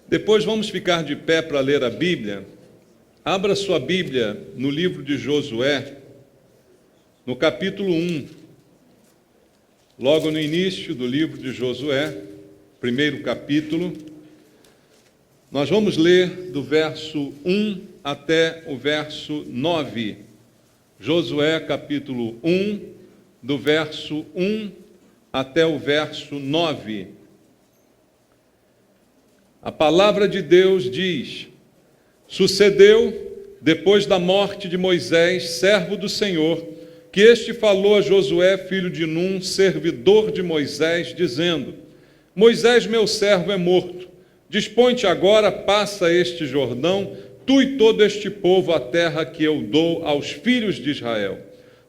Depois vamos ficar de pé para ler a Bíblia. Abra sua Bíblia no livro de Josué, no capítulo 1. Logo no início do livro de Josué, primeiro capítulo, nós vamos ler do verso 1 até o verso 9. Josué, capítulo 1, do verso 1 até o verso 9. A palavra de Deus diz: sucedeu, depois da morte de Moisés, servo do Senhor, que este falou a Josué, filho de Num, servidor de Moisés, dizendo: Moisés, meu servo, é morto. Dispõe-te agora, passa este Jordão, tu e todo este povo, a terra que eu dou aos filhos de Israel.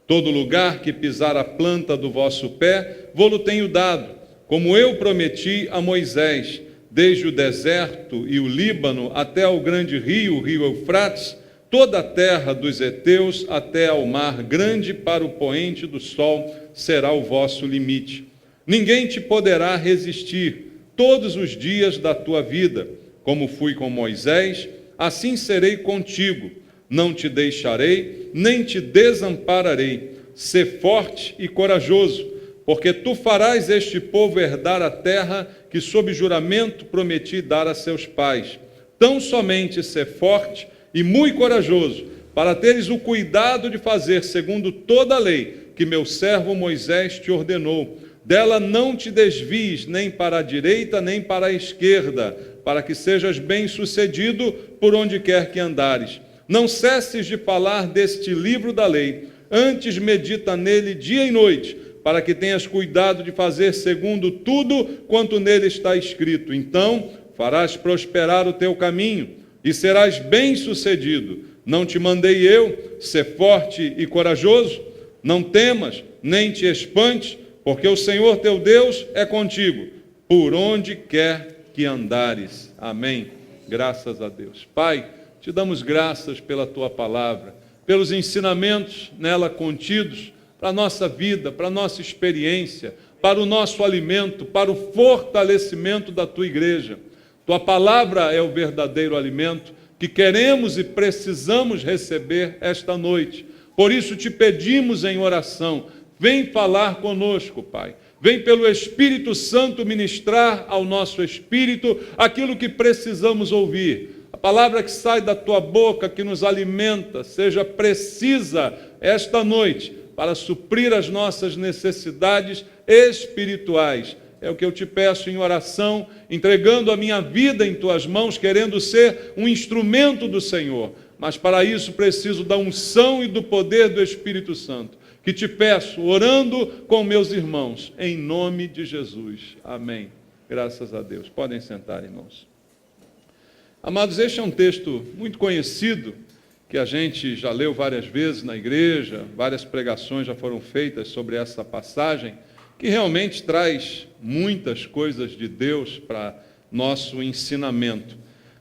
Todo lugar que pisar a planta do vosso pé, vô-lo tenho dado, como eu prometi a Moisés, desde o deserto e o Líbano até ao grande rio, o rio Eufrates, toda a terra dos heteus até ao mar grande para o poente do sol será o vosso limite. Ninguém te poderá resistir todos os dias da tua vida. Como fui com Moisés, assim serei contigo. Não te deixarei, nem te desampararei. Sê forte e corajoso, porque tu farás este povo herdar a terra que sob juramento prometi dar a seus pais. Tão somente sê forte e muito corajoso, para teres o cuidado de fazer segundo toda a lei que meu servo Moisés te ordenou. Dela não te desvies nem para a direita nem para a esquerda, para que sejas bem-sucedido por onde quer que andares. Não cesses de falar deste livro da lei, antes medita nele dia e noite, para que tenhas cuidado de fazer segundo tudo quanto nele está escrito. Então farás prosperar o teu caminho e serás bem-sucedido. Não te mandei eu ser forte e corajoso? Não temas, nem te espantes, porque o Senhor teu Deus é contigo, por onde quer que andares. Amém. Graças a Deus. Pai, te damos graças pela tua palavra, pelos ensinamentos nela contidos, para a nossa vida, para a nossa experiência, para o nosso alimento, para o fortalecimento da tua igreja. Tua palavra é o verdadeiro alimento que queremos e precisamos receber esta noite. Por isso te pedimos em oração, vem falar conosco, Pai. Vem pelo Espírito Santo ministrar ao nosso espírito aquilo que precisamos ouvir. A palavra que sai da tua boca, que nos alimenta, seja precisa esta noite para suprir as nossas necessidades espirituais. É o que eu te peço em oração, entregando a minha vida em tuas mãos, querendo ser um instrumento do Senhor. Mas para isso preciso da unção e do poder do Espírito Santo, que te peço, orando com meus irmãos, em nome de Jesus. Amém. Graças a Deus. Podem sentar, irmãos. Amados, este é um texto muito conhecido, que a gente já leu várias vezes na igreja, várias pregações já foram feitas sobre essa passagem, que realmente traz muitas coisas de Deus para nosso ensinamento.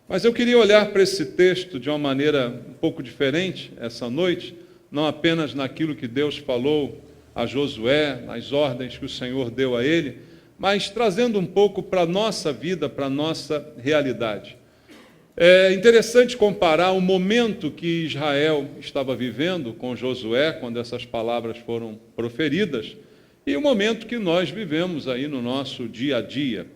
Mas eu queria olhar para esse texto de uma maneira um pouco diferente essa noite, não apenas naquilo que Deus falou a Josué, nas ordens que o Senhor deu a ele, mas trazendo um pouco para a nossa vida, para a nossa realidade. É interessante comparar o momento que Israel estava vivendo com Josué, quando essas palavras foram proferidas, e o momento que nós vivemos aí no nosso dia a dia.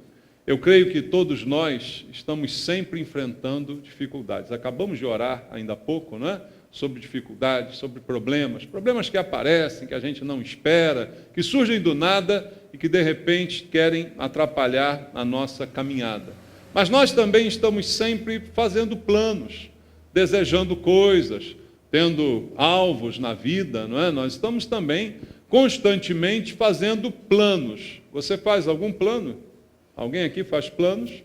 Eu creio que todos nós estamos sempre enfrentando dificuldades. Acabamos de orar ainda há pouco, não é? Sobre dificuldades, sobre problemas que aparecem, que a gente não espera, que surgem do nada e que de repente querem atrapalhar a nossa caminhada. Mas nós também estamos sempre fazendo planos, desejando coisas, tendo alvos na vida, não é? Nós estamos também constantemente fazendo planos. Você faz algum plano? Alguém aqui faz planos?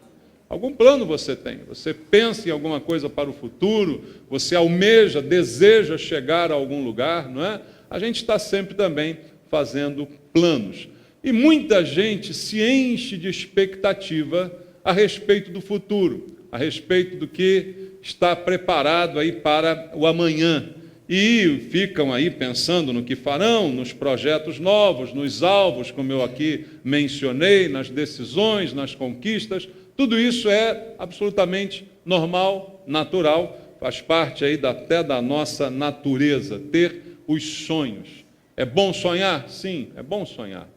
Algum plano você tem? Você pensa em alguma coisa para o futuro? Você almeja, deseja chegar a algum lugar, não é? A gente está sempre também fazendo planos. E muita gente se enche de expectativa a respeito do futuro, a respeito do que está preparado aí para o amanhã. E ficam aí pensando no que farão, nos projetos novos, nos alvos, como eu aqui mencionei, nas decisões, nas conquistas, Tudo isso é absolutamente normal, natural, faz parte aí até da nossa natureza, ter os sonhos. É bom sonhar? Sim, é bom sonhar.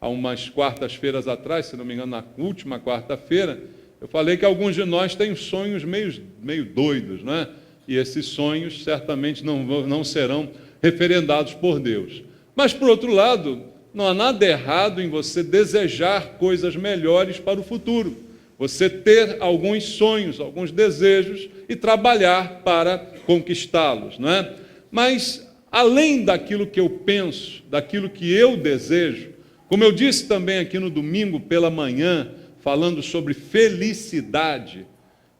Há umas quartas-feiras atrás, se não me engano, na última quarta-feira, eu falei que alguns de nós têm sonhos meio doidos, não é? E esses sonhos certamente não serão referendados por Deus. Mas, por outro lado, não há nada errado em você desejar coisas melhores para o futuro. Você ter alguns sonhos, alguns desejos e trabalhar para conquistá-los, não é? Mas, além daquilo que eu penso, daquilo que eu desejo, como eu disse também aqui no domingo pela manhã, falando sobre felicidade,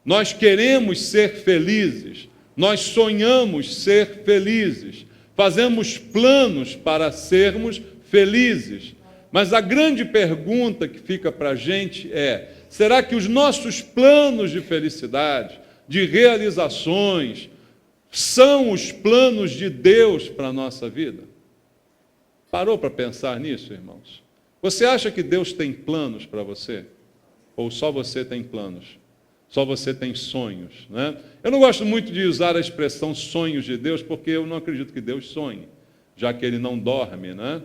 nós queremos ser felizes, nós sonhamos ser felizes, fazemos planos para sermos felizes. Mas a grande pergunta que fica para a gente é: será que os nossos planos de felicidade, de realizações, são os planos de Deus para a nossa vida? Parou para pensar nisso, irmãos? Você acha que Deus tem planos para você? Ou só você tem planos? Só você tem sonhos, né? Eu não gosto muito de usar a expressão sonhos de Deus, porque eu não acredito que Deus sonhe, já que Ele não dorme, né?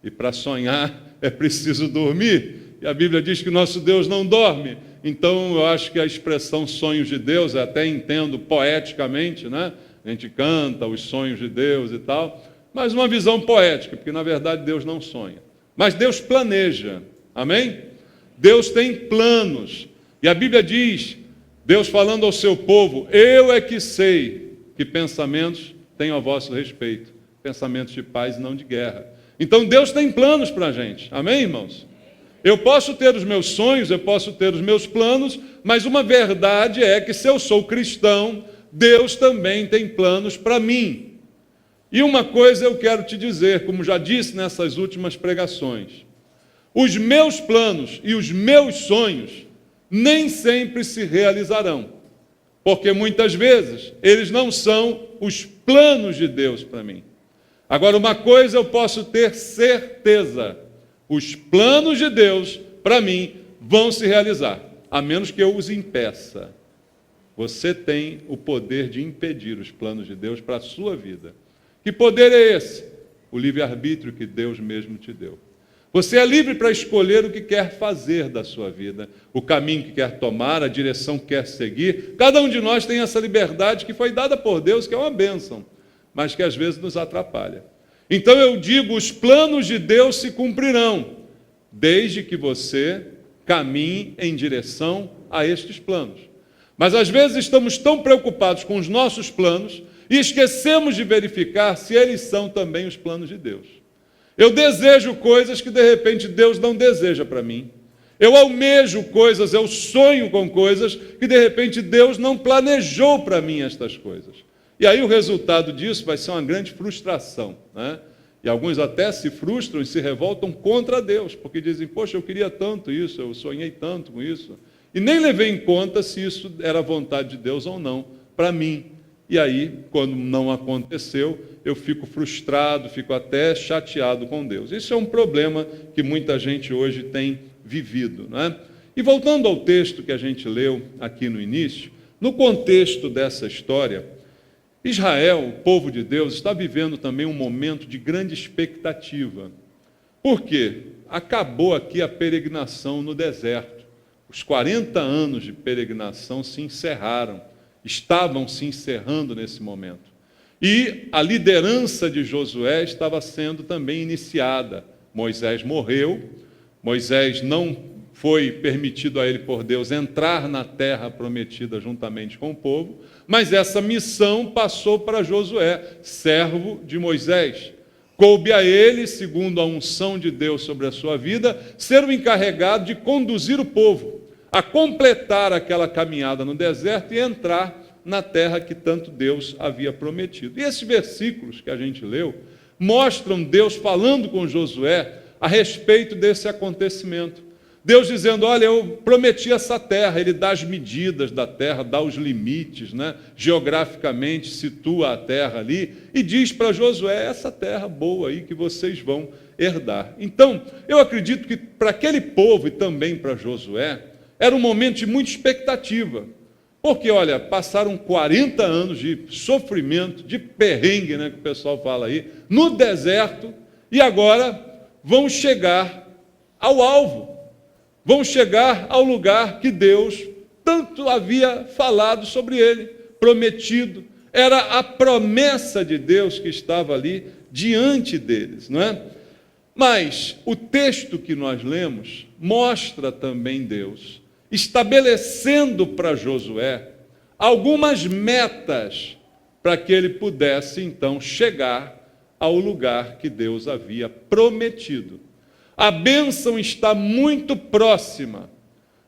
E para sonhar é preciso dormir. E a Bíblia diz que nosso Deus não dorme. Então eu acho que a expressão sonhos de Deus, eu até entendo poeticamente, né? A gente canta os sonhos de Deus e tal, mas uma visão poética, porque na verdade Deus não sonha. Mas Deus planeja, amém? Deus tem planos. E a Bíblia diz, Deus falando ao seu povo: eu é que sei que pensamentos tenho a vosso respeito, pensamentos de paz e não de guerra. Então Deus tem planos para a gente, amém, irmãos? Eu posso ter os meus sonhos, eu posso ter os meus planos, mas uma verdade é que se eu sou cristão, Deus também tem planos para mim. E uma coisa eu quero te dizer, como já disse nessas últimas pregações: os meus planos e os meus sonhos nem sempre se realizarão, porque muitas vezes eles não são os planos de Deus para mim. Agora, uma coisa eu posso ter certeza: os planos de Deus para mim vão se realizar, a menos que eu os impeça. Você tem o poder de impedir os planos de Deus para a sua vida. Que poder é esse? O livre-arbítrio que Deus mesmo te deu. Você é livre para escolher o que quer fazer da sua vida, o caminho que quer tomar, a direção que quer seguir. Cada um de nós tem essa liberdade que foi dada por Deus, que é uma bênção, mas que às vezes nos atrapalha. Então eu digo, os planos de Deus se cumprirão, desde que você caminhe em direção a estes planos. Mas às vezes estamos tão preocupados com os nossos planos e esquecemos de verificar se eles são também os planos de Deus. Eu desejo coisas que de repente Deus não deseja para mim. Eu almejo coisas, eu sonho com coisas que de repente Deus não planejou para mim estas coisas. E aí o resultado disso vai ser uma grande frustração, né? E alguns até se frustram e se revoltam contra Deus, porque dizem: poxa, eu queria tanto isso, eu sonhei tanto com isso, e nem levei em conta se isso era vontade de Deus ou não para mim. E aí, quando não aconteceu, eu fico frustrado, fico até chateado com Deus. Isso é um problema que muita gente hoje tem vivido, né? E voltando ao texto que a gente leu aqui no início, no contexto dessa história, Israel, o povo de Deus, está vivendo também um momento de grande expectativa. Por quê? Acabou aqui a peregrinação no deserto. Os 40 anos de peregrinação se encerraram, estavam se encerrando nesse momento. E a liderança de Josué estava sendo também iniciada. Moisés morreu, Moisés não foi permitido a ele por Deus entrar na terra prometida juntamente com o povo, mas essa missão passou para Josué, servo de Moisés. Coube a ele, segundo a unção de Deus sobre a sua vida, ser o encarregado de conduzir o povo a completar aquela caminhada no deserto e entrar na terra que tanto Deus havia prometido. E esses versículos que a gente leu mostram Deus falando com Josué a respeito desse acontecimento. Deus dizendo: olha, eu prometi essa terra. Ele dá as medidas da terra, dá os limites, né? Geograficamente situa a terra ali e diz para Josué: essa terra boa aí que vocês vão herdar. Então, eu acredito que para aquele povo e também para Josué, Era um momento de muita expectativa. Porque, olha, passaram 40 anos de sofrimento, de perrengue, né, que o pessoal fala aí, no deserto, e agora vão chegar ao alvo, vão chegar ao lugar que Deus tanto havia falado sobre ele, prometido. Era a promessa de Deus que estava ali diante deles, não é? Mas o texto que nós lemos mostra também Deus estabelecendo para Josué algumas metas para que ele pudesse então chegar ao lugar que Deus havia prometido. A bênção está muito próxima.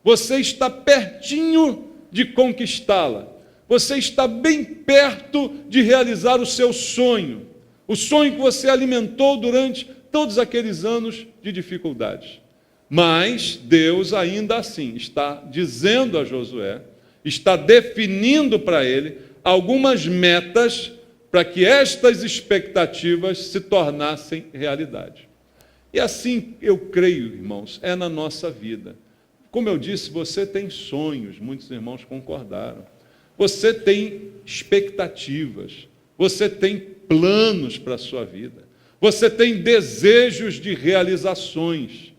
Você está pertinho de conquistá-la. Você está bem perto de realizar o seu sonho. O sonho que você alimentou durante todos aqueles anos de dificuldades. Mas Deus ainda assim está dizendo a Josué, está definindo para ele algumas metas para que estas expectativas se tornassem realidade. E assim, eu creio, irmãos, é na nossa vida. Como eu disse, você tem sonhos, muitos irmãos concordaram. Você tem expectativas, você tem planos para a sua vida, você tem desejos de realizações,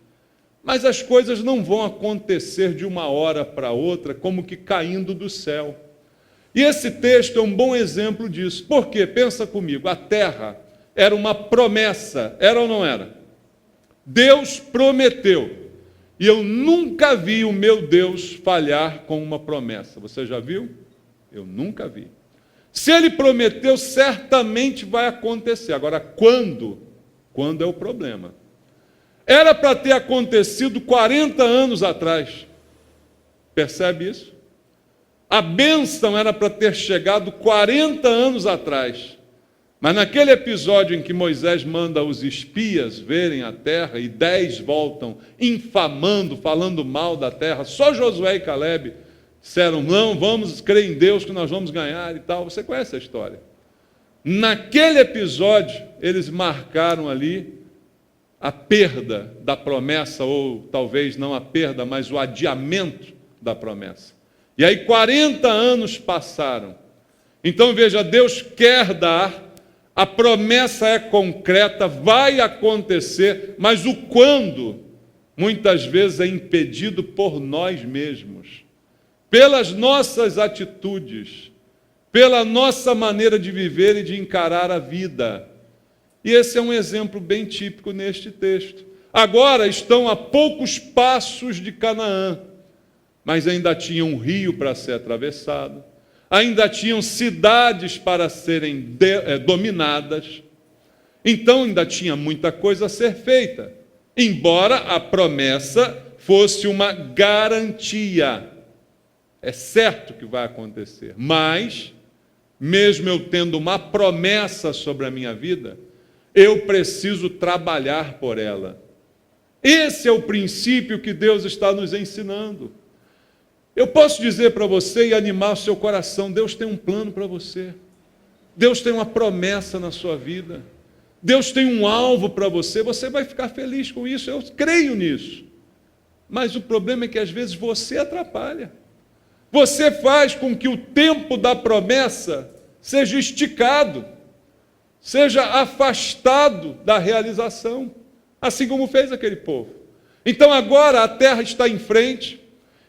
mas as coisas não vão acontecer de uma hora para outra, como que caindo do céu. E esse texto é um bom exemplo disso. Por quê? Pensa comigo, a terra era uma promessa, era ou não era? Deus prometeu, e eu nunca vi o meu Deus falhar com uma promessa. Você já viu? Eu nunca vi. Se ele prometeu, certamente vai acontecer. Agora, quando? Quando é o problema. Era para ter acontecido 40 anos atrás. Percebe isso? A bênção era para ter chegado 40 anos atrás. Mas naquele episódio em que Moisés manda os espias verem a terra e 10 voltam infamando, falando mal da terra, só Josué e Caleb disseram, não, vamos crer em Deus que nós vamos ganhar e tal. Você conhece a história. Naquele episódio, eles marcaram ali a perda da promessa, ou talvez não a perda, mas o adiamento da promessa. E aí 40 anos passaram. Então veja, Deus quer dar, a promessa é concreta, vai acontecer, mas o quando, muitas vezes é impedido por nós mesmos, pelas nossas atitudes, pela nossa maneira de viver e de encarar a vida. E esse é um exemplo bem típico neste texto. Agora estão a poucos passos de Canaã, mas ainda tinha um rio para ser atravessado, ainda tinham cidades para serem dominadas, então ainda tinha muita coisa a ser feita, embora a promessa fosse uma garantia. É certo que vai acontecer, mas, mesmo eu tendo uma promessa sobre a minha vida, eu preciso trabalhar por ela. Esse é o princípio que Deus está nos ensinando. Eu posso dizer para você e animar o seu coração, Deus tem um plano para você. Deus tem uma promessa na sua vida. Deus tem um alvo para você. Você vai ficar feliz com isso, eu creio nisso. Mas o problema é que às vezes você atrapalha. Você faz com que o tempo da promessa seja esticado, seja afastado da realização, assim como fez aquele povo. Então agora a terra está em frente,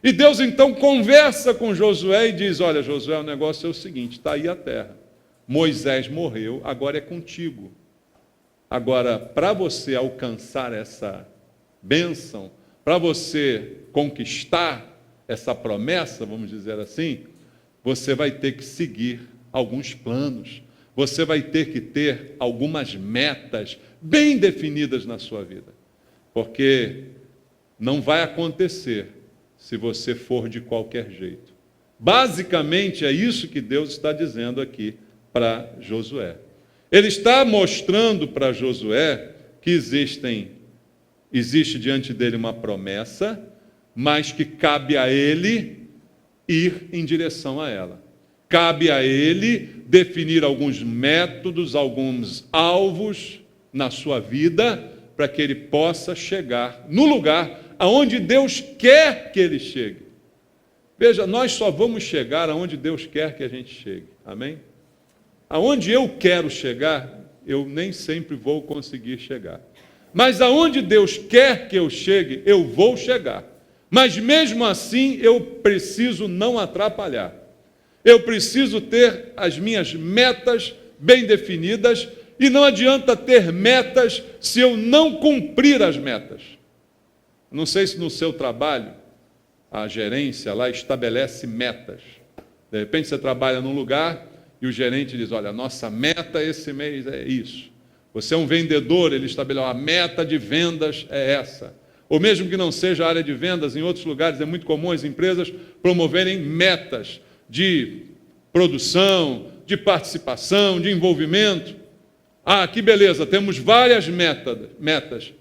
e Deus então conversa com Josué e diz, olha Josué, o negócio é o seguinte, está aí a terra, Moisés morreu, agora é contigo. Agora, para você alcançar essa bênção, para você conquistar essa promessa, vamos dizer assim, você vai ter que seguir alguns planos, você vai ter que ter algumas metas bem definidas na sua vida, porque não vai acontecer se você for de qualquer jeito. Basicamente é isso que Deus está dizendo aqui para Josué. Ele está mostrando para Josué que existe diante dele uma promessa, mas que cabe a ele ir em direção a ela. Cabe a ele definir alguns métodos, alguns alvos na sua vida, para que ele possa chegar no lugar aonde Deus quer que ele chegue. Veja, nós só vamos chegar aonde Deus quer que a gente chegue. Amém? Aonde eu quero chegar, eu nem sempre vou conseguir chegar. Mas aonde Deus quer que eu chegue, eu vou chegar. Mas mesmo assim, eu preciso não atrapalhar. Eu preciso ter as minhas metas bem definidas e não adianta ter metas se eu não cumprir as metas. Não sei se no seu trabalho a gerência lá estabelece metas. De repente você trabalha num lugar e o gerente diz, olha, nossa meta esse mês é isso. Você é um vendedor, ele estabeleceu, a meta de vendas é essa. Ou mesmo que não seja a área de vendas, em outros lugares é muito comum as empresas promoverem metas de produção, de participação, de envolvimento. Ah, que beleza, temos várias metas.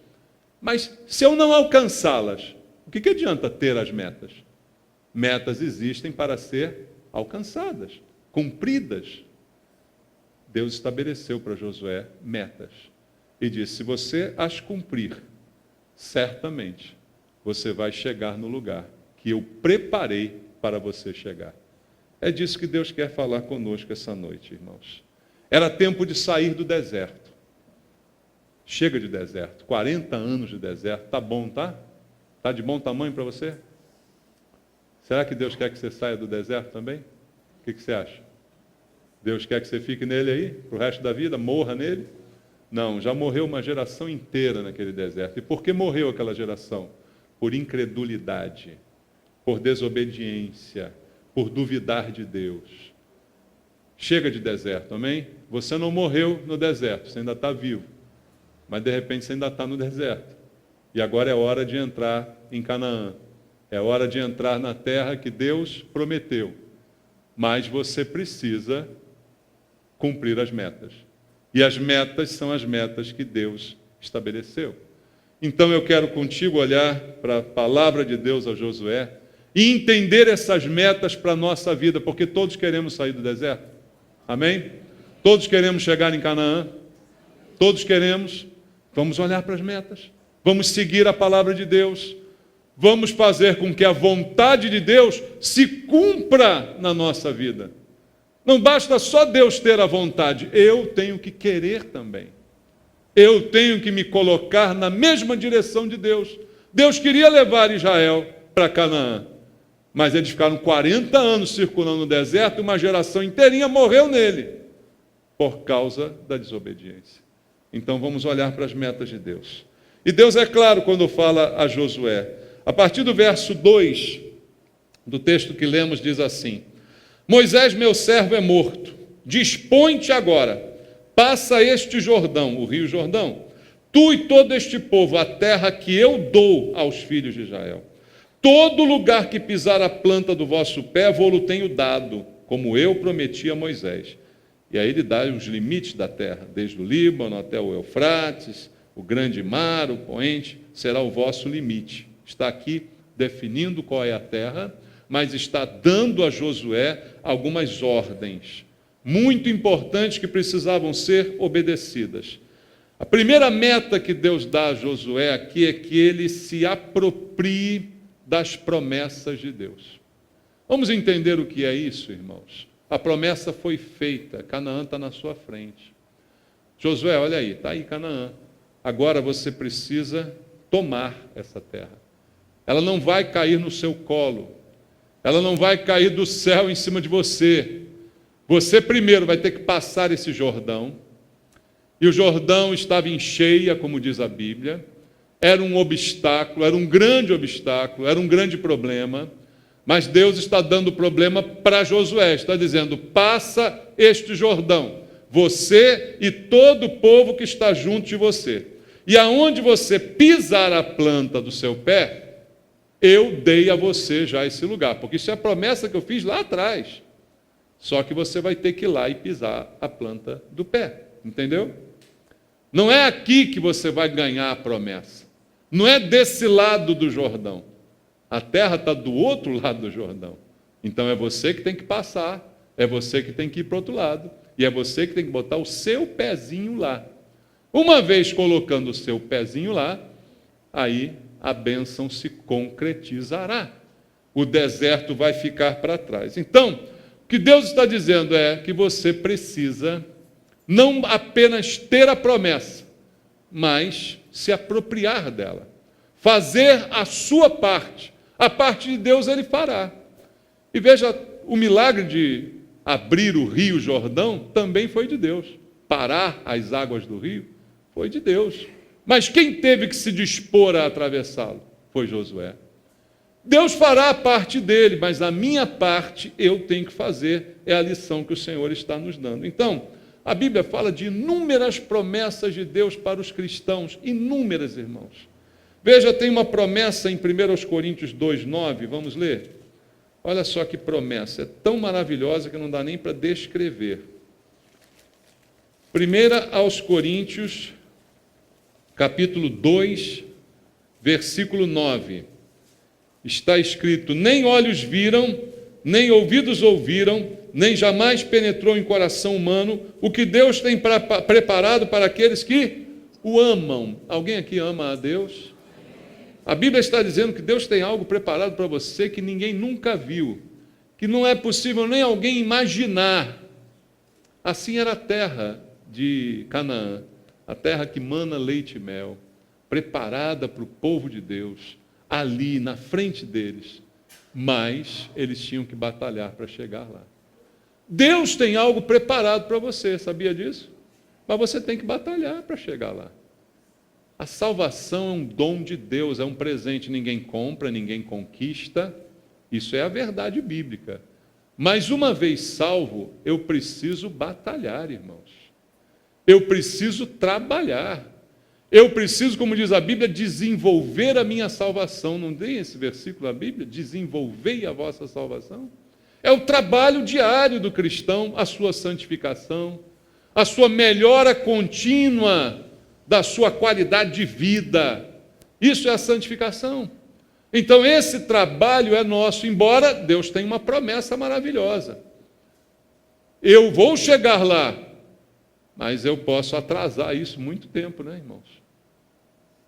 Mas se eu não alcançá-las, o que adianta ter as metas? Metas existem para ser alcançadas, cumpridas. Deus estabeleceu para Josué metas e disse, se você as cumprir, certamente você vai chegar no lugar que eu preparei para você chegar. É disso que Deus quer falar conosco essa noite, irmãos. Era tempo de sair do deserto. Chega de deserto, 40 anos de deserto, tá bom, tá? Tá de bom tamanho para você? Será que Deus quer que você saia do deserto também? O que você acha? Deus quer que você fique nele aí, para o resto da vida, morra nele? Não, já morreu uma geração inteira naquele deserto. E por que morreu aquela geração? Por incredulidade, por desobediência, por duvidar de Deus. Chega de deserto, amém? Você não morreu no deserto, você ainda está vivo. Mas de repente você ainda está no deserto. E agora é hora de entrar em Canaã. É hora de entrar na terra que Deus prometeu. Mas você precisa cumprir as metas. E as metas são as metas que Deus estabeleceu. Então eu quero contigo olhar para a palavra de Deus a Josué e entender essas metas para a nossa vida, porque todos queremos sair do deserto. Amém? Todos queremos chegar em Canaã. Todos queremos. Vamos olhar para as metas. Vamos seguir a palavra de Deus. Vamos fazer com que a vontade de Deus se cumpra na nossa vida. Não basta só Deus ter a vontade, eu tenho que querer também. Eu tenho que me colocar na mesma direção de Deus. Deus queria levar Israel para Canaã, mas eles ficaram 40 anos circulando no deserto e uma geração inteirinha morreu nele, por causa da desobediência. Então vamos olhar para as metas de Deus. E Deus é claro quando fala a Josué. A partir do verso 2 do texto que lemos diz assim, Moisés, meu servo, é morto. Dispõe-te agora, passa este Jordão, o rio Jordão, tu e todo este povo, a terra que eu dou aos filhos de Israel. Todo lugar que pisar a planta do vosso pé, vou-lo tenho dado, como eu prometi a Moisés. E aí ele dá os limites da terra, desde o Líbano até o Eufrates, o grande mar, o poente, será o vosso limite. Está aqui definindo qual é a terra, mas está dando a Josué algumas ordens muito importantes que precisavam ser obedecidas. A primeira meta que Deus dá a Josué aqui é que ele se aproprie das promessas de Deus. Vamos entender o que é isso, irmãos? A promessa foi feita, Canaã está na sua frente. Josué, olha aí, está aí Canaã. Agora você precisa tomar essa terra. Ela não vai cair no seu colo. Ela não vai cair do céu em cima de você. Você primeiro vai ter que passar esse Jordão. E o Jordão estava em cheia, como diz a Bíblia. Era um obstáculo, era um grande problema. Mas Deus está dando problema para Josué. Está dizendo, passa este Jordão. Você e todo o povo que está junto de você. E aonde você pisar a planta do seu pé, eu dei a você já esse lugar, porque isso é a promessa que eu fiz lá atrás. Só que você vai ter que ir lá e pisar a planta do pé, entendeu? Não é aqui que você vai ganhar a promessa. Não é desse lado do Jordão. A terra está do outro lado do Jordão. Então é você que tem que passar, é você que tem que ir para o outro lado, e é você que tem que botar o seu pezinho lá. Uma vez colocando o seu pezinho lá, aí a bênção se concretizará. o deserto vai ficar para trás. Então, o que Deus está dizendo é que você precisa não apenas ter a promessa, mas se apropriar dela. Fazer a sua parte. A parte de Deus ele fará. E veja, o milagre de abrir o rio Jordão também foi de Deus. Parar as águas do rio foi de Deus. Mas quem teve que se dispor a atravessá-lo? Foi Josué. Deus fará a parte dele, mas a minha parte eu tenho que fazer. É a lição que o Senhor está nos dando. Então, a Bíblia fala de inúmeras promessas de Deus para os cristãos. Inúmeras, irmãos. Veja, tem uma promessa em 1 Coríntios 2,9. Vamos ler? Olha só que promessa. É tão maravilhosa que não dá nem para descrever. 1 Coríntios, capítulo 2, versículo 9. Está escrito: nem olhos viram, nem ouvidos ouviram, nem jamais penetrou em coração humano o que Deus tem preparado para aqueles que o amam. Alguém aqui ama a Deus? A Bíblia está dizendo que Deus tem algo preparado para você que ninguém nunca viu, que não é possível nem alguém imaginar. Assim era a terra de Canaã, a terra que mana leite e mel, preparada para o povo de Deus, ali na frente deles, mas eles tinham que batalhar para chegar lá. Deus tem algo preparado para você, sabia disso? Mas você tem que batalhar para chegar lá. A salvação é um dom de Deus, é um presente, ninguém compra, ninguém conquista, isso é a verdade bíblica. Mas uma vez salvo, eu preciso batalhar, irmãos. Eu preciso trabalhar. Eu preciso, como diz a Bíblia, desenvolver a minha salvação. Não tem esse versículo da Bíblia? Desenvolvei a vossa salvação. É o trabalho diário do cristão, a sua santificação, a sua melhora contínua da sua qualidade de vida. Isso é a santificação. Então esse trabalho é nosso, embora Deus tenha uma promessa maravilhosa. Eu vou chegar lá, mas eu posso atrasar isso muito tempo, né, irmãos?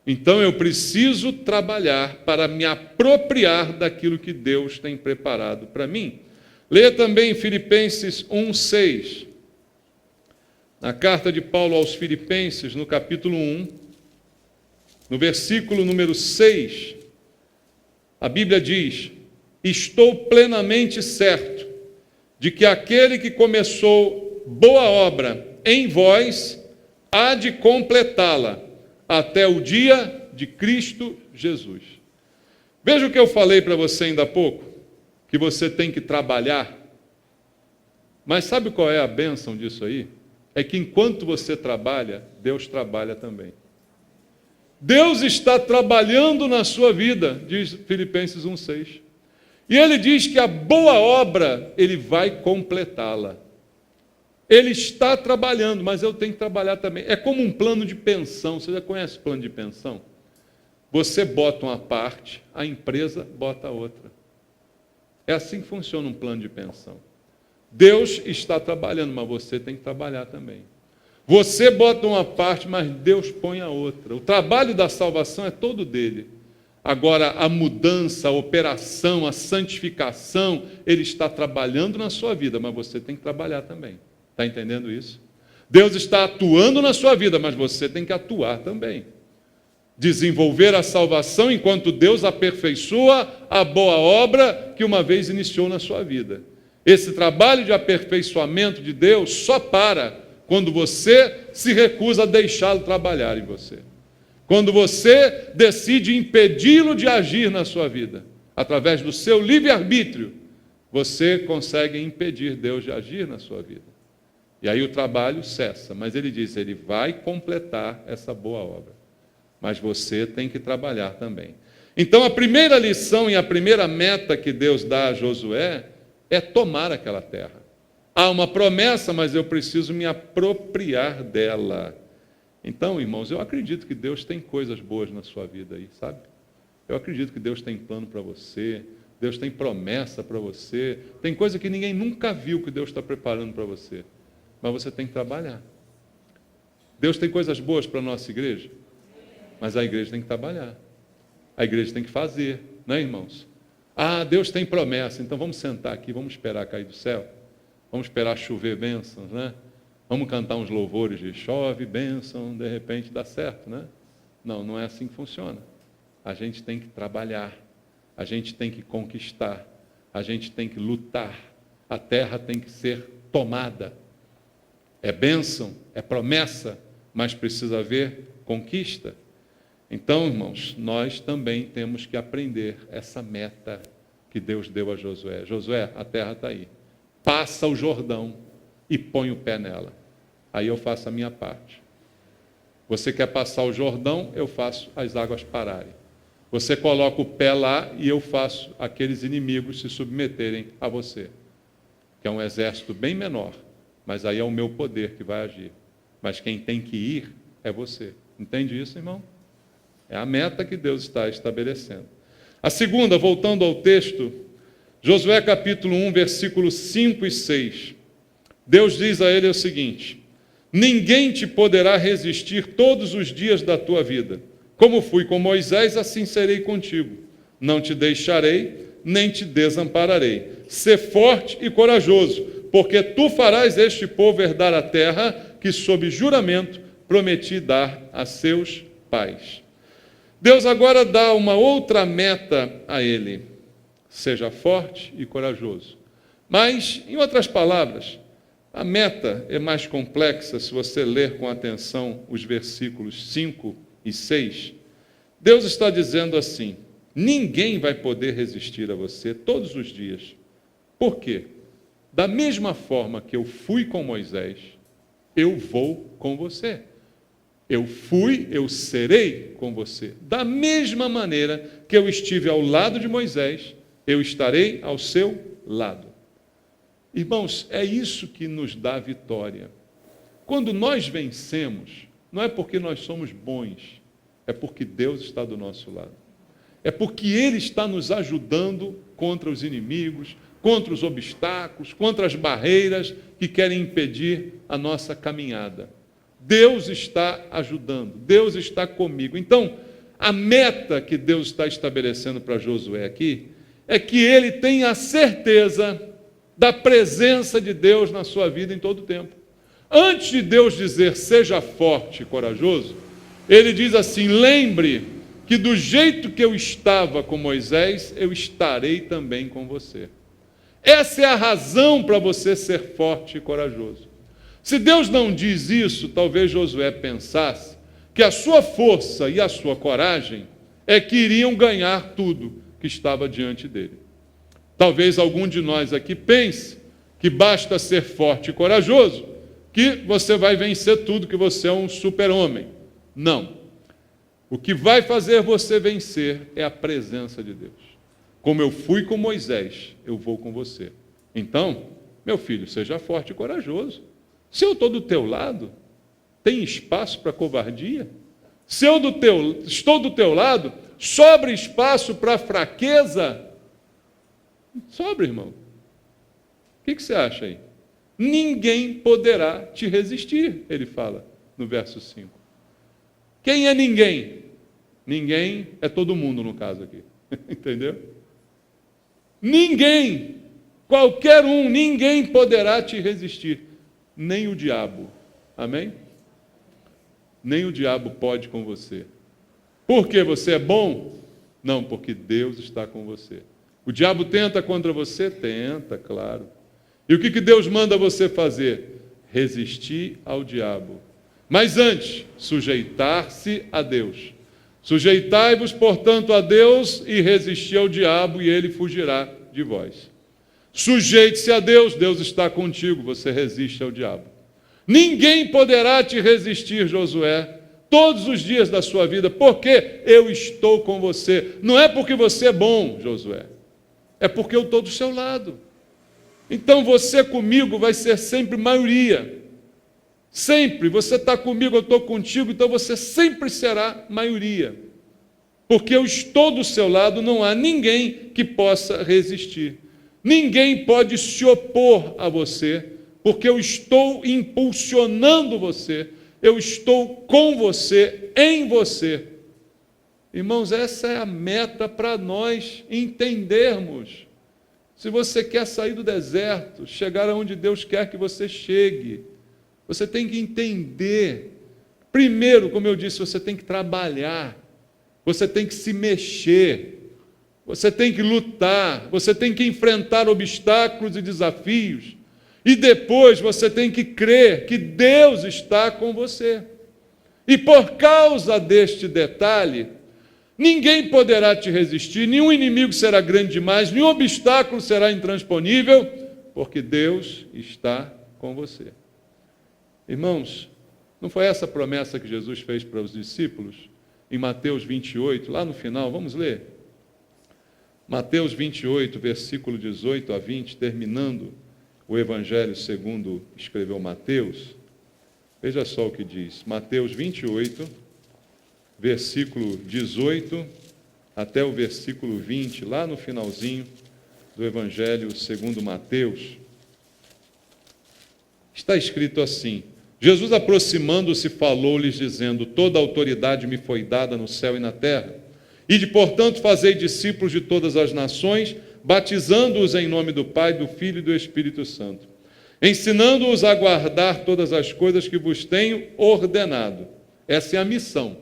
Então eu preciso trabalhar para me apropriar daquilo que Deus tem preparado para mim. Leia também Filipenses 1:6. Na carta de Paulo aos Filipenses, no capítulo 1, no versículo número 6, a Bíblia diz: estou plenamente certo de que aquele que começou boa obra em vós há de completá-la até o dia de Cristo Jesus. Veja o que eu falei para você ainda há pouco, que você tem que trabalhar. Mas sabe qual é a bênção disso aí? É que enquanto você trabalha, Deus trabalha também. Deus está trabalhando na sua vida, diz Filipenses 1:6. E ele diz que a boa obra, ele vai completá-la. Ele está trabalhando, mas eu tenho que trabalhar também. É como um plano de pensão. Você já conhece o plano de pensão? Você bota uma parte, a empresa bota a outra. É assim que funciona um plano de pensão. Deus está trabalhando, mas você tem que trabalhar também. Você bota uma parte, mas Deus põe a outra. O trabalho da salvação é todo dele. Agora, a mudança, a operação, a santificação, ele está trabalhando na sua vida, mas você tem que trabalhar também. Está entendendo isso? Deus está atuando na sua vida, mas você tem que atuar também. Desenvolver a salvação enquanto Deus aperfeiçoa a boa obra que uma vez iniciou na sua vida. Esse trabalho de aperfeiçoamento de Deus só para quando você se recusa a deixá-lo trabalhar em você. Quando você decide impedi-lo de agir na sua vida, através do seu livre-arbítrio, você consegue impedir Deus de agir na sua vida. E aí o trabalho cessa, mas ele diz, ele vai completar essa boa obra. Mas você tem que trabalhar também. Então a primeira lição e a primeira meta que Deus dá a Josué é tomar aquela terra. Há uma promessa, mas eu preciso me apropriar dela. Então, irmãos, eu acredito que Deus tem coisas boas na sua vida aí, sabe? Eu acredito que Deus tem plano para você, Deus tem promessa para você, tem coisa que ninguém nunca viu que Deus está preparando para você, mas você tem que trabalhar. Deus tem coisas boas para a nossa igreja, mas a igreja tem que trabalhar, a igreja tem que fazer, né, irmãos? Ah, Deus tem promessa, então vamos sentar aqui, vamos esperar cair do céu, vamos esperar chover bênçãos, né? Vamos cantar uns louvores de chove, bênção, de repente dá certo, né? Não, não é assim que funciona. A gente tem que trabalhar, a gente tem que conquistar, a gente tem que lutar, a terra tem que ser tomada. É bênção, é promessa, mas precisa haver conquista. Então, irmãos, nós também temos que aprender essa meta que Deus deu a Josué. Josué, a terra está aí. Passa o Jordão e põe o pé nela. Aí eu faço a minha parte. Você quer passar o Jordão, eu faço as águas pararem. Você coloca o pé lá e eu faço aqueles inimigos se submeterem a você. Que é um exército bem menor, mas aí é o meu poder que vai agir. Mas quem tem que ir é você. Entende isso, irmão? É a meta que Deus está estabelecendo. A segunda, voltando ao texto, Josué capítulo 1, versículos 5 e 6. Deus diz a ele o seguinte: ninguém te poderá resistir todos os dias da tua vida. Como fui com Moisés, assim serei contigo. Não te deixarei, nem te desampararei. Sê forte e corajoso, porque tu farás este povo herdar a terra que, sob juramento, prometi dar a seus pais. Deus agora dá uma outra meta a ele: seja forte e corajoso. Mas, em outras palavras, a meta é mais complexa se você ler com atenção os versículos 5 e 6. Deus está dizendo assim: ninguém vai poder resistir a você todos os dias. Por quê? Da mesma forma que eu fui com Moisés, eu vou com você. Eu fui, eu serei com você. Da mesma maneira que eu estive ao lado de Moisés, eu estarei ao seu lado. Irmãos, é isso que nos dá vitória. Quando nós vencemos, não é porque nós somos bons, é porque Deus está do nosso lado. É porque Ele está nos ajudando contra os inimigos, contra os obstáculos, contra as barreiras que querem impedir a nossa caminhada. Deus está ajudando, Deus está comigo. Então, a meta que Deus está estabelecendo para Josué aqui é que ele tenha a certeza da presença de Deus na sua vida em todo o tempo. Antes de Deus dizer, seja forte e corajoso, ele diz assim: lembre que do jeito que eu estava com Moisés, eu estarei também com você. Essa é a razão para você ser forte e corajoso. Se Deus não diz isso, talvez Josué pensasse que a sua força e a sua coragem é que iriam ganhar tudo que estava diante dele. Talvez algum de nós aqui pense que basta ser forte e corajoso, que você vai vencer tudo, que você é um super-homem. Não. O que vai fazer você vencer é a presença de Deus. Como eu fui com Moisés, eu vou com você. Então, meu filho, seja forte e corajoso. Se eu estou do teu lado, tem espaço para covardia? Se eu estou do teu lado, sobra espaço para fraqueza? Sobra, irmão. O que você acha aí? Ninguém poderá te resistir, ele fala no verso 5. Quem é ninguém? Ninguém é todo mundo no caso aqui. Entendeu? Ninguém, qualquer um, ninguém poderá te resistir. Nem o diabo. Amém? Nem o diabo pode com você. Porque você é bom? Não, porque Deus está com você. O diabo tenta contra você? Tenta, claro. E o que Deus manda você fazer? Resistir ao diabo. Mas antes, sujeitar-se a Deus. Sujeitai-vos, portanto, a Deus e resisti ao diabo, e ele fugirá de vós. Sujeite-se a Deus, Deus está contigo, você resiste ao diabo. Ninguém poderá te resistir, Josué, todos os dias da sua vida, porque eu estou com você. Não é porque você é bom, Josué, é porque eu estou do seu lado. Então você comigo vai ser sempre maioria. Sempre, você está comigo, eu estou contigo, então você sempre será maioria. Porque eu estou do seu lado, não há ninguém que possa resistir. Ninguém pode se opor a você, porque eu estou impulsionando você, eu estou com você, em você. Irmãos, essa é a meta para nós entendermos. Se você quer sair do deserto, chegar aonde Deus quer que você chegue, você tem que entender. Primeiro, como eu disse, você tem que trabalhar, você tem que se mexer, você tem que lutar, você tem que enfrentar obstáculos e desafios, e depois você tem que crer que Deus está com você. E por causa deste detalhe, ninguém poderá te resistir, nenhum inimigo será grande demais, nenhum obstáculo será intransponível, porque Deus está com você. Irmãos, não foi essa a promessa que Jesus fez para os discípulos? Em Mateus 28, lá no final, vamos ler? Mateus 28, versículo 18 a 20, terminando o Evangelho segundo escreveu Mateus. Veja só o que diz, Mateus 28, versículo 18 até o versículo 20, lá no finalzinho do Evangelho segundo Mateus. Está escrito assim: Jesus, aproximando-se, falou-lhes, dizendo: toda a autoridade me foi dada no céu e na terra. Ide, portanto, fazei discípulos de todas as nações, batizando-os em nome do Pai, do Filho e do Espírito Santo, ensinando-os a guardar todas as coisas que vos tenho ordenado. Essa é a missão.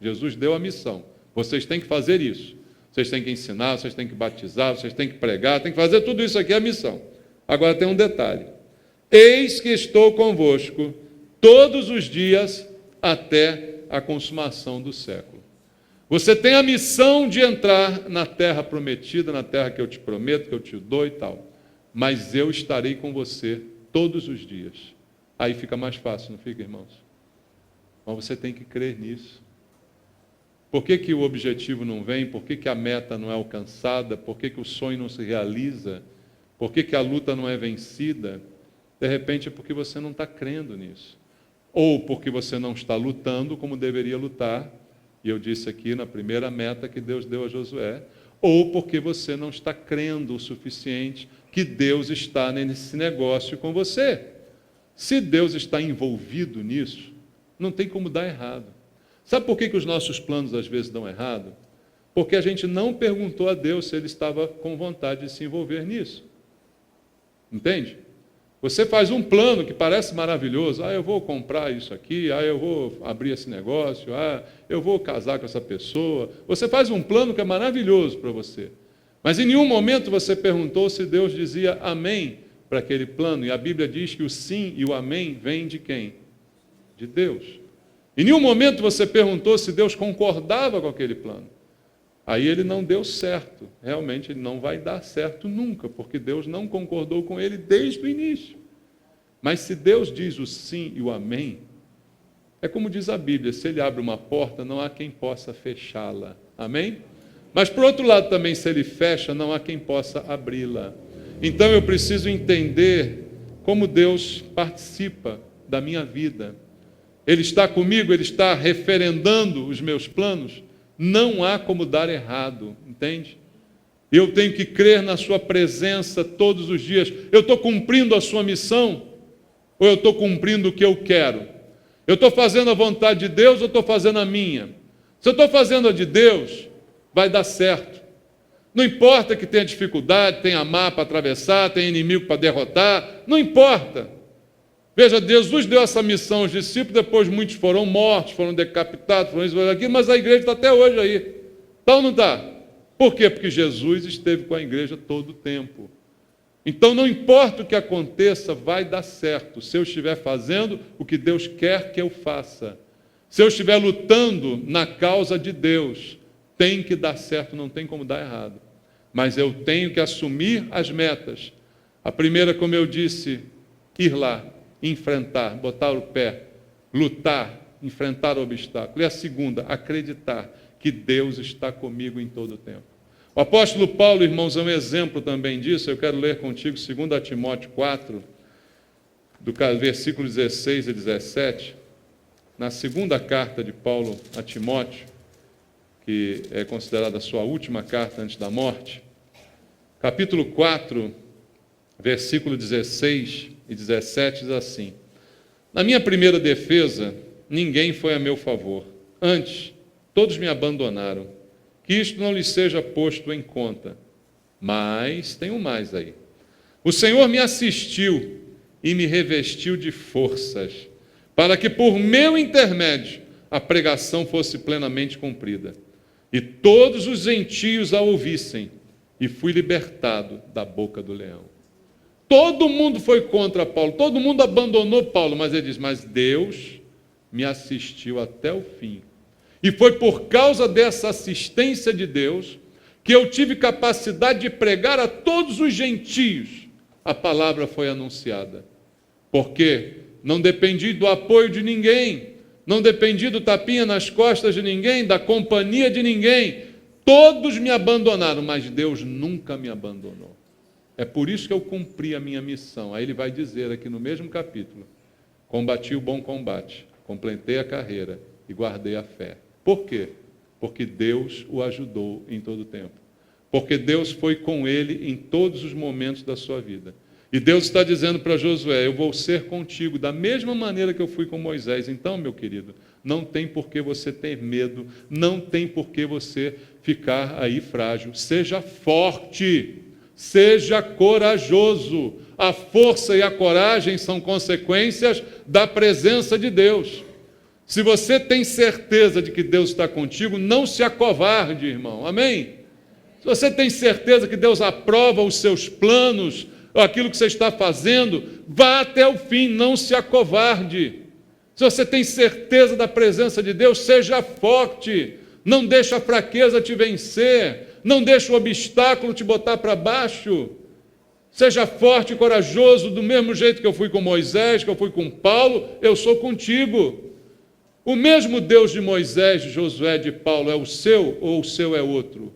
Jesus deu a missão. Vocês têm que fazer isso. Vocês têm que ensinar, vocês têm que batizar, vocês têm que pregar, têm que fazer tudo isso aqui, é a missão. Agora tem um detalhe. Eis que estou convosco todos os dias até a consumação do século. Você tem a missão de entrar na terra prometida, na terra que eu te prometo, que eu te dou e tal. Mas eu estarei com você todos os dias. Aí fica mais fácil, não fica, irmãos? Mas você tem que crer nisso. Por que que o objetivo não vem? Por que que a meta não é alcançada? Por que que o sonho não se realiza? Por que que a luta não é vencida? De repente é porque você não está crendo nisso. Ou porque você não está lutando como deveria lutar, e eu disse aqui na primeira meta que Deus deu a Josué, ou porque você não está crendo o suficiente que Deus está nesse negócio com você. Se Deus está envolvido nisso, não tem como dar errado. Sabe por que os nossos planos às vezes dão errado? Porque a gente não perguntou a Deus se Ele estava com vontade de se envolver nisso. Entende? Você faz um plano que parece maravilhoso. Eu vou comprar isso aqui, eu vou abrir esse negócio, eu vou casar com essa pessoa. Você faz um plano que é maravilhoso para você. Mas em nenhum momento você perguntou se Deus dizia amém para aquele plano. E a Bíblia diz que o sim e o amém vêm de quem? De Deus. Em nenhum momento você perguntou se Deus concordava com aquele plano. Aí ele não deu certo. Realmente ele não vai dar certo nunca, porque Deus não concordou com ele desde o início. Mas se Deus diz o sim e o amém, é como diz a Bíblia, se ele abre uma porta, não há quem possa fechá-la. Amém? Mas por outro lado também, se ele fecha, não há quem possa abri-la. Então eu preciso entender como Deus participa da minha vida. Ele está comigo, Ele está referendando os meus planos. Não há como dar errado, entende? Eu tenho que crer na sua presença todos os dias. Eu estou cumprindo a sua missão ou eu estou cumprindo o que eu quero? Eu estou fazendo a vontade de Deus ou estou fazendo a minha? Se eu estou fazendo a de Deus, vai dar certo. Não importa que tenha dificuldade, tenha mar para atravessar, tenha inimigo para derrotar, não importa. Veja, Deus nos deu essa missão aos discípulos, depois muitos foram mortos, foram decapitados, foram isso, foram aquilo, mas a igreja está até hoje aí. Está ou não está? Por quê? Porque Jesus esteve com a igreja todo o tempo. Então, não importa o que aconteça, vai dar certo. Se eu estiver fazendo o que Deus quer que eu faça, se eu estiver lutando na causa de Deus, tem que dar certo, não tem como dar errado. Mas eu tenho que assumir as metas. A primeira, como eu disse, ir lá, enfrentar, botar o pé, lutar, enfrentar o obstáculo. E a segunda, acreditar que Deus está comigo em todo o tempo. O apóstolo Paulo, irmãos, é um exemplo também disso. Eu quero ler contigo 2 Timóteo 4, do versículo 16 e 17. Na segunda carta de Paulo a Timóteo, que é considerada a sua última carta antes da morte, capítulo 4, versículo 16 e 17 diz assim: na minha primeira defesa, ninguém foi a meu favor. Antes, todos me abandonaram. Que isto não lhes seja posto em conta. Mas, tem um mais aí. O Senhor me assistiu e me revestiu de forças, para que por meu intermédio a pregação fosse plenamente cumprida. E todos os gentios a ouvissem, e fui libertado da boca do leão. Todo mundo foi contra Paulo, todo mundo abandonou Paulo, mas ele diz, mas Deus me assistiu até o fim. E foi por causa dessa assistência de Deus que eu tive capacidade de pregar a todos os gentios. A palavra foi anunciada. Porque não dependi do apoio de ninguém, não dependi do tapinha nas costas de ninguém, da companhia de ninguém. Todos me abandonaram, mas Deus nunca me abandonou. É por isso que eu cumpri a minha missão. Aí ele vai dizer aqui no mesmo capítulo, combati o bom combate, completei a carreira e guardei a fé. Por quê? Porque Deus o ajudou em todo o tempo. Porque Deus foi com ele em todos os momentos da sua vida. E Deus está dizendo para Josué, eu vou ser contigo da mesma maneira que eu fui com Moisés. Então, meu querido, não tem por que você ter medo, não tem por que você ficar aí frágil. Seja forte, seja corajoso. A força e a coragem são consequências da presença de Deus. Se você tem certeza de que Deus está contigo, não se acovarde, irmão. Amém? Se você tem certeza que Deus aprova os seus planos, aquilo que você está fazendo, vá até o fim, não se acovarde. Se você tem certeza da presença de Deus, seja forte. Não deixe a fraqueza te vencer. Não deixe o obstáculo te botar para baixo. Seja forte e corajoso, do mesmo jeito que eu fui com Moisés, que eu fui com Paulo, eu sou contigo. O mesmo Deus de Moisés, de Josué, de Paulo, é o seu ou o seu é outro?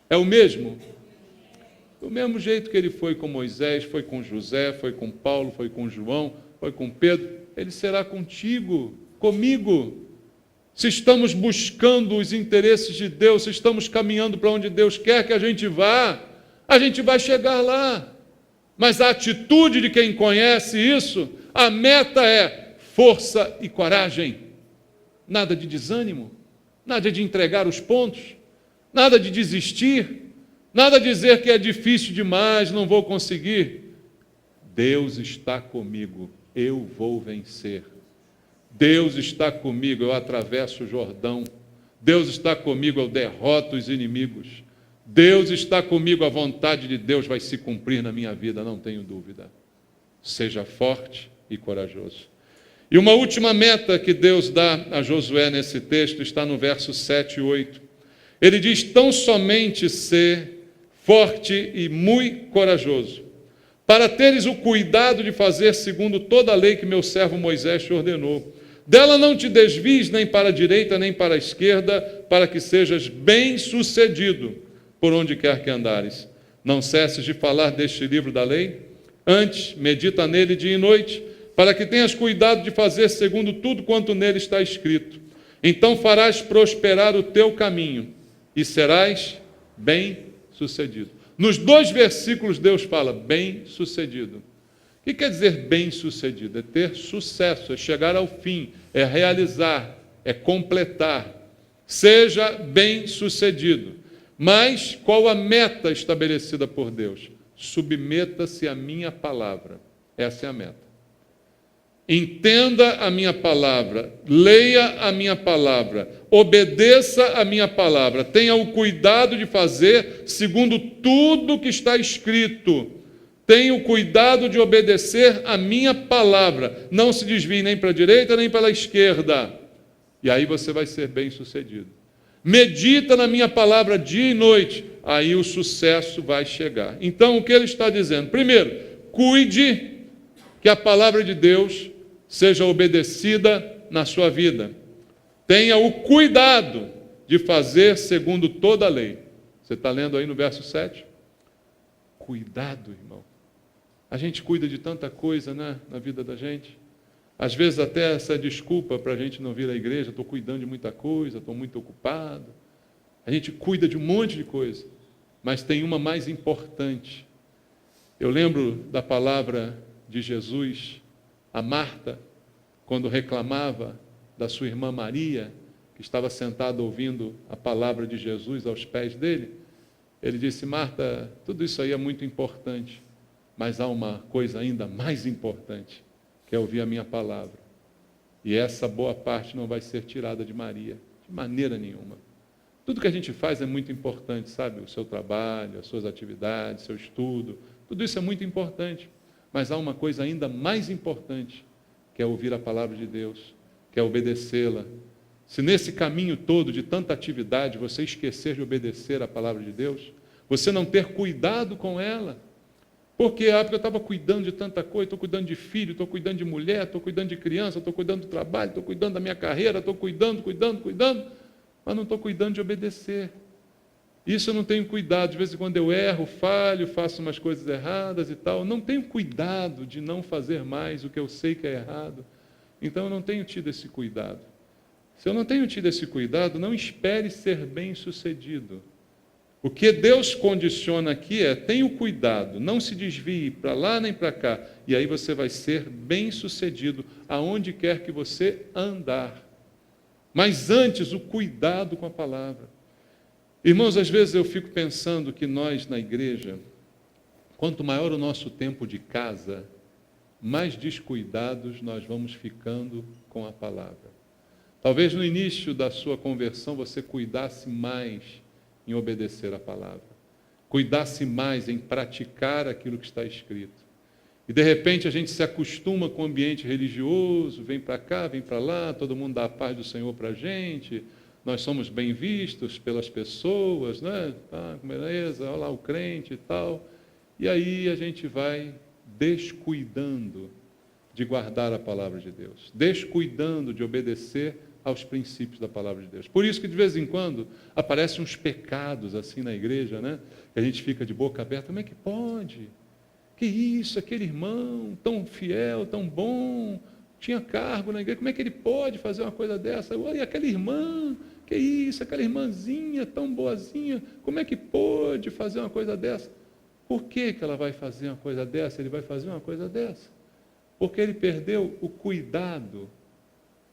É o mesmo? Do mesmo jeito que ele foi com Moisés, foi com José, foi com Paulo, foi com João, foi com Pedro, ele será contigo, comigo. Se estamos buscando os interesses de Deus, se estamos caminhando para onde Deus quer que a gente vai chegar lá. Mas a atitude de quem conhece isso, a meta é força e coragem. Nada de desânimo, nada de entregar os pontos, nada de desistir, nada de dizer que é difícil demais, não vou conseguir. Deus está comigo, eu vou vencer. Deus está comigo, eu atravesso o Jordão. Deus está comigo, eu derroto os inimigos. Deus está comigo, a vontade de Deus vai se cumprir na minha vida, não tenho dúvida. Seja forte e corajoso. E uma última meta que Deus dá a Josué nesse texto está no verso 7 e 8. Ele diz, tão somente ser forte e muito corajoso, para teres o cuidado de fazer segundo toda a lei que meu servo Moisés te ordenou. Dela não te desvies nem para a direita nem para a esquerda, para que sejas bem-sucedido por onde quer que andares. Não cesses de falar deste livro da lei, antes medita nele dia e noite, para que tenhas cuidado de fazer segundo tudo quanto nele está escrito. Então farás prosperar o teu caminho e serás bem-sucedido. Nos 2 versículos Deus fala bem-sucedido. O que quer dizer bem-sucedido? É ter sucesso, é chegar ao fim, é realizar, é completar. Seja bem-sucedido. Mas qual a meta estabelecida por Deus? Submeta-se à minha palavra. Essa é a meta. Entenda a minha palavra, leia a minha palavra, obedeça a minha palavra, tenha o cuidado de fazer segundo tudo que está escrito. Tenha o cuidado de obedecer a minha palavra. Não se desvie nem para a direita nem para a esquerda. E aí você vai ser bem-sucedido. Medita na minha palavra dia e noite. Aí o sucesso vai chegar. Então, o que ele está dizendo? Primeiro, cuide que a palavra de Deus seja obedecida na sua vida. Tenha o cuidado de fazer segundo toda a lei. Você está lendo aí no verso 7? Cuidado, irmão. A gente cuida de tanta coisa, né, na vida da gente. Às vezes até essa desculpa para a gente não vir à igreja, estou cuidando de muita coisa, estou muito ocupado. A gente cuida de um monte de coisa, mas tem uma mais importante. Eu lembro da palavra de Jesus a Marta, quando reclamava da sua irmã Maria, que estava sentado ouvindo a palavra de Jesus aos pés dele, ele disse: Marta, tudo isso aí é muito importante, mas há uma coisa ainda mais importante, que é ouvir a minha palavra. E essa boa parte não vai ser tirada de Maria, de maneira nenhuma. Tudo que a gente faz é muito importante, sabe? O seu trabalho, as suas atividades, seu estudo, tudo isso é muito importante. Mas há uma coisa ainda mais importante, que é ouvir a palavra de Deus, que é obedecê-la. Se nesse caminho todo de tanta atividade você esquecer de obedecer a palavra de Deus, você não ter cuidado com ela, porque eu estava cuidando de tanta coisa, estou cuidando de filho, estou cuidando de mulher, estou cuidando de criança, estou cuidando do trabalho, estou cuidando da minha carreira, estou cuidando, mas não estou cuidando de obedecer. Isso eu não tenho cuidado, de vez em quando eu erro, falho, faço umas coisas erradas e tal, não tenho cuidado de não fazer mais o que eu sei que é errado, então eu não tenho tido esse cuidado. Se eu não tenho tido esse cuidado, não espere ser bem-sucedido. O que Deus condiciona aqui é: tenha cuidado, não se desvie para lá nem para cá, e aí você vai ser bem-sucedido aonde quer que você andar. Mas antes, o cuidado com a palavra. Irmãos, às vezes eu fico pensando que nós na igreja, quanto maior o nosso tempo de casa, mais descuidados nós vamos ficando com a palavra. Talvez no início da sua conversão você cuidasse mais em obedecer a palavra, cuidasse mais em praticar aquilo que está escrito. E de repente a gente se acostuma com o ambiente religioso, vem para cá, vem para lá, todo mundo dá a paz do Senhor para a gente, nós somos bem vistos pelas pessoas, né? Tá, beleza, olha lá o crente e tal. E aí a gente vai descuidando de guardar a palavra de Deus, descuidando de obedecer aos princípios da palavra de Deus. Por isso que de vez em quando aparecem uns pecados assim na igreja, né? Que a gente fica de boca aberta: como é que pode? Que isso, aquele irmão tão fiel, tão bom, tinha cargo na igreja, como é que ele pode fazer uma coisa dessa? E aquela irmã, que isso, aquela irmãzinha tão boazinha, como é que pode fazer uma coisa dessa? Por que ela vai fazer uma coisa dessa? Ele vai fazer uma coisa dessa? Porque ele perdeu o cuidado,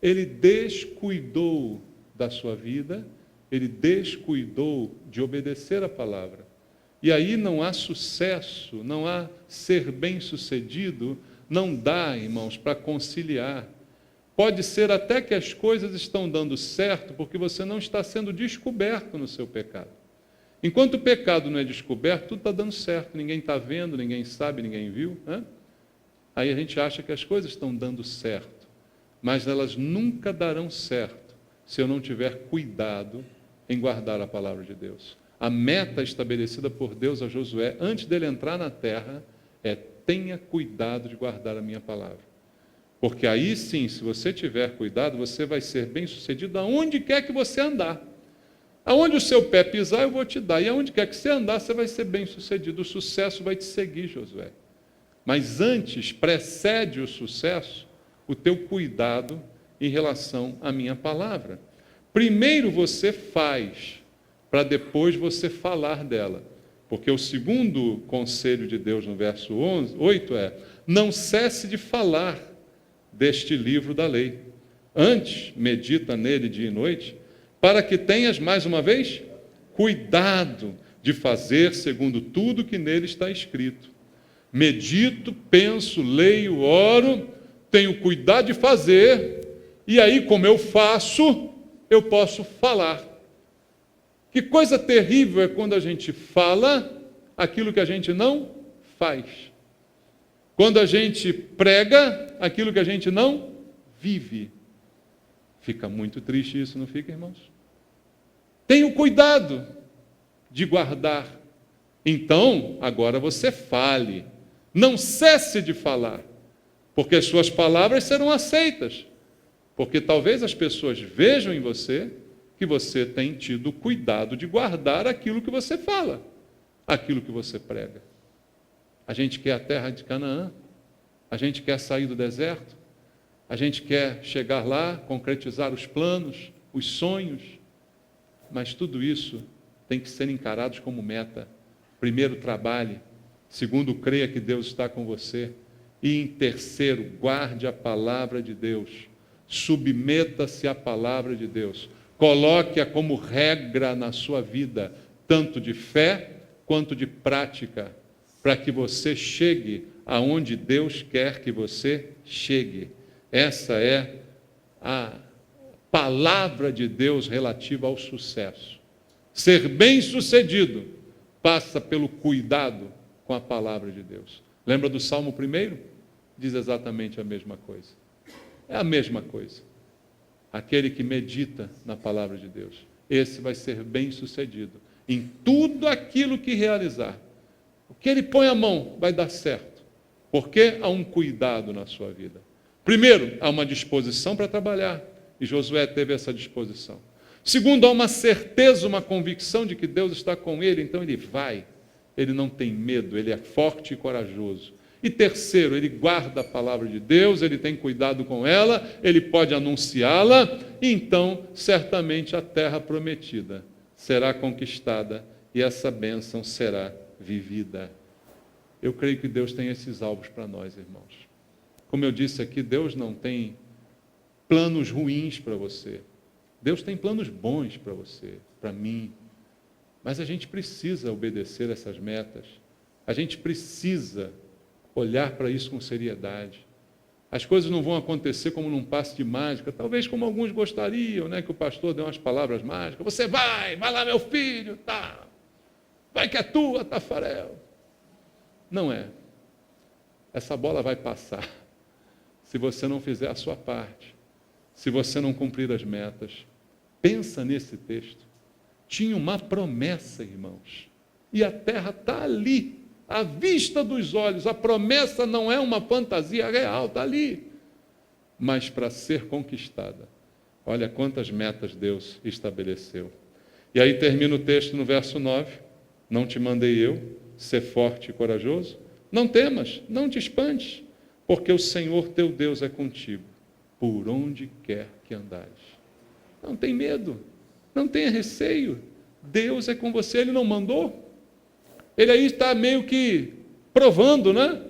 ele descuidou da sua vida, ele descuidou de obedecer a palavra. E aí não há sucesso, não há ser bem-sucedido, não dá, irmãos, para conciliar. Pode ser até que as coisas estão dando certo porque você não está sendo descoberto no seu pecado. Enquanto o pecado não é descoberto, tudo está dando certo, ninguém está vendo, ninguém sabe, ninguém viu, né? Aí a gente acha que as coisas estão dando certo, mas elas nunca darão certo se eu não tiver cuidado em guardar a palavra de Deus. A meta estabelecida por Deus a Josué, antes dele entrar na terra, é: tenha cuidado de guardar a minha palavra. Porque aí sim, se você tiver cuidado, você vai ser bem-sucedido aonde quer que você andar. Aonde o seu pé pisar, eu vou te dar. E aonde quer que você andar, você vai ser bem-sucedido. O sucesso vai te seguir, Josué. Mas antes, precede o sucesso, o teu cuidado em relação à minha palavra. Primeiro você faz, para depois você falar dela. Porque o segundo conselho de Deus no verso 8 é: não cesse de falar deste livro da lei. Antes, medita nele dia e noite, para que tenhas, mais uma vez, cuidado de fazer segundo tudo que nele está escrito. Medito, penso, leio, oro, tenho cuidado de fazer, e aí, como eu faço, eu posso falar. Que coisa terrível é quando a gente fala aquilo que a gente não faz. Quando a gente prega aquilo que a gente não vive. Fica muito triste isso, não fica, irmãos? Tenha cuidado de guardar. Então, agora você fale. Não cesse de falar, porque as suas palavras serão aceitas. Porque talvez as pessoas vejam em você que você tem tido cuidado de guardar aquilo que você fala, aquilo que você prega. A gente quer a terra de Canaã, a gente quer sair do deserto, a gente quer chegar lá, concretizar os planos, os sonhos, mas tudo isso tem que ser encarado como meta. Primeiro, trabalhe. Segundo, creia que Deus está com você. E em terceiro, guarde a palavra de Deus. Submeta-se à palavra de Deus. Coloque-a como regra na sua vida, tanto de fé quanto de prática, para que você chegue aonde Deus quer que você chegue. Essa é a palavra de Deus relativa ao sucesso. Ser bem-sucedido passa pelo cuidado com a palavra de Deus. Lembra do Salmo 1? Diz exatamente a mesma coisa. É a mesma coisa. Aquele que medita na palavra de Deus, esse vai ser bem-sucedido em tudo aquilo que realizar. O que ele põe a mão vai dar certo, porque há um cuidado na sua vida. Primeiro, há uma disposição para trabalhar, e Josué teve essa disposição. Segundo, há uma certeza, uma convicção de que Deus está com ele, então ele vai. Ele não tem medo, ele é forte e corajoso. E terceiro, ele guarda a palavra de Deus, ele tem cuidado com ela, ele pode anunciá-la, e então, certamente, a terra prometida será conquistada e essa bênção será vivida. Eu creio que Deus tem esses alvos para nós, irmãos. Como eu disse aqui, Deus não tem planos ruins para você. Deus tem planos bons para você, para mim. Mas a gente precisa obedecer essas metas. A gente precisa olhar para isso com seriedade. As coisas não vão acontecer como num passe de mágica, talvez como alguns gostariam, né, que o pastor dê umas palavras mágicas. Você vai lá meu filho, tá. Vai que é tua, Tafarel. Não é. Essa bola vai passar se você não fizer a sua parte, se você não cumprir as metas. Pensa nesse texto. Tinha uma promessa, irmãos, e a terra está ali, à vista dos olhos. A promessa não é uma fantasia real, está ali. Mas para ser conquistada, olha quantas metas Deus estabeleceu. E aí termina o texto no verso 9. Não te mandei eu ser forte e corajoso? Não temas, não te espantes, porque o Senhor teu Deus é contigo, por onde quer que andares. Não tem medo, não tenha receio. Deus é com você, Ele não mandou? Ele aí está meio que provando, né?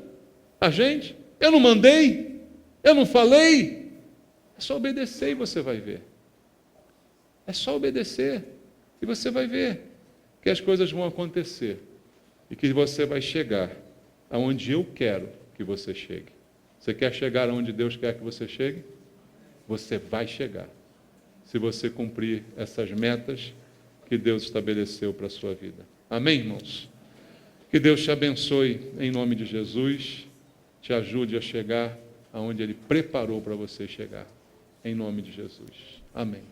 A gente. Eu não mandei, eu não falei. É só obedecer e você vai ver. É só obedecer e você vai ver que as coisas vão acontecer e que você vai chegar aonde eu quero que você chegue. Você quer chegar aonde Deus quer que você chegue? Você vai chegar, se você cumprir essas metas que Deus estabeleceu para a sua vida. Amém, irmãos? Que Deus te abençoe em nome de Jesus, te ajude a chegar aonde Ele preparou para você chegar, em nome de Jesus. Amém.